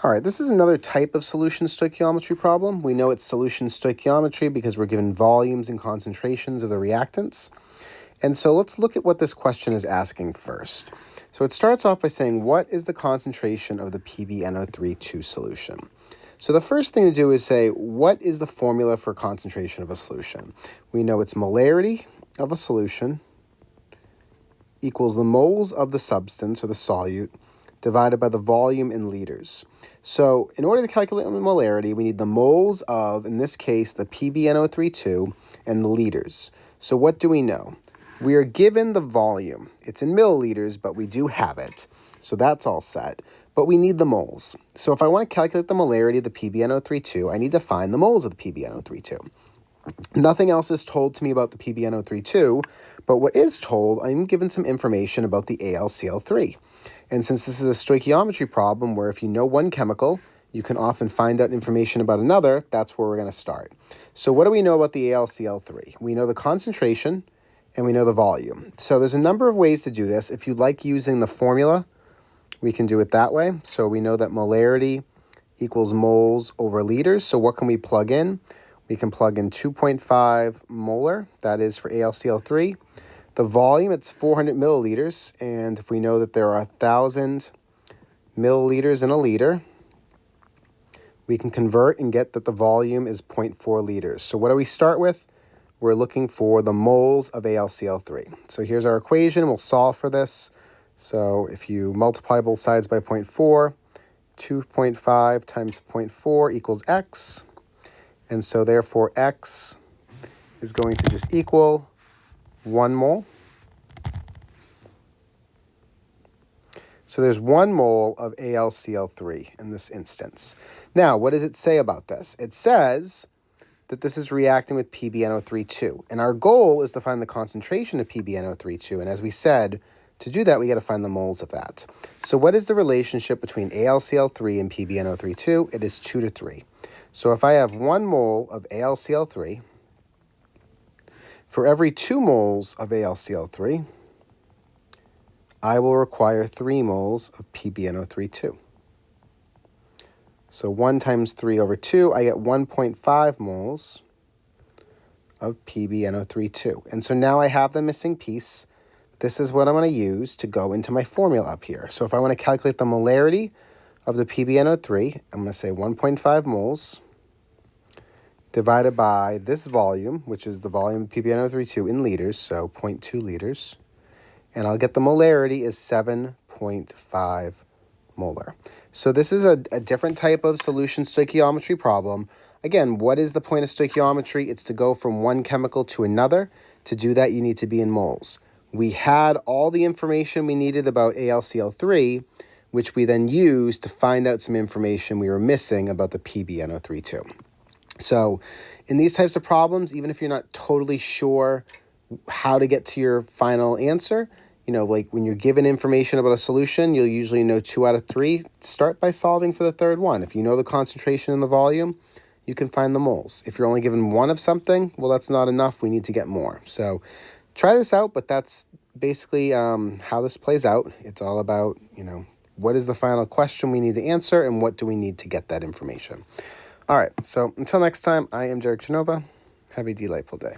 All right, this is another type of solution stoichiometry problem. We know it's solution stoichiometry because we're given volumes and concentrations of the reactants. And so let's look at what this question is asking first. So it starts off by saying, what is the concentration of the PbNO3 solution? So the first thing to do is say, what is the formula for concentration of a solution? We know it's molarity of a solution equals the moles of the substance, or the solute, divided by the volume in liters. So in order to calculate molarity, we need the moles of, in this case, the PbNO3 and the liters. So what do we know? We are given the volume. It's in milliliters, but we do have it. So that's all set. But we need the moles. So if I want to calculate the molarity of the PbNO3, I need to find the moles of the PbNO3. Nothing else is told to me about the PbNO3, but what is told, I'm given some information about the AlCl3. And since this is a stoichiometry problem where if you know one chemical, you can often find out information about another, that's where we're going to start. So what do we know about the AlCl3? We know the concentration and we know the volume. So there's a number of ways to do this. If you like using the formula, we can do it that way. So we know that molarity equals moles over liters. So what can we plug in? We can plug in 2.5 molar, that is for AlCl3. The volume, it's 400 milliliters, and if we know that there are 1,000 milliliters in a liter, we can convert and get that the volume is 0.4 liters. So what do we start with? We're looking for the moles of AlCl3. So here's our equation. We'll solve for this. So if you multiply both sides by 0.4, 2.5 times 0.4 equals x. And so therefore x is going to just equal 1 mole. So there's 1 mole of AlCl3 in this instance. Now, what does it say about this? It says that this is reacting with PbNO3. And our goal is to find the concentration of PbNO3. And as we said, to do that, we got to find the moles of that. So what is the relationship between AlCl3 and PbNO3? It is 2 to 3. So if I have 1 mole of AlCl3, for every 2 moles of AlCl3, I will require 3 moles of PbNO3. So 1 times 3 over 2, I get 1.5 moles of PbNO3. And so now I have the missing piece. This is what I'm going to use to go into my formula up here. So if I want to calculate the molarity of the PbNO3, I'm going to say 1.5 moles divided by this volume, which is the volume of PbNO3 in liters, so 0.2 liters. And I'll get the molarity is 7.5 molar. So this is a different type of solution stoichiometry problem. Again, what is the point of stoichiometry? It's to go from one chemical to another. To do that, you need to be in moles. We had all the information we needed about AlCl3, which we then used to find out some information we were missing about the PbNO3. So in these types of problems, even if you're not totally sure how to get to your final answer, like when you're given information about a solution, you'll usually know 2 out of 3. Start by solving for the third one. If you know the concentration and the volume, you can find the moles. If you're only given one of something, well, that's not enough. We need to get more. So try this out, but that's basically how this plays out. It's all about, what is the final question we need to answer and what do we need to get that information. All right, so until next time, I am Derek Genova. Have a delightful day.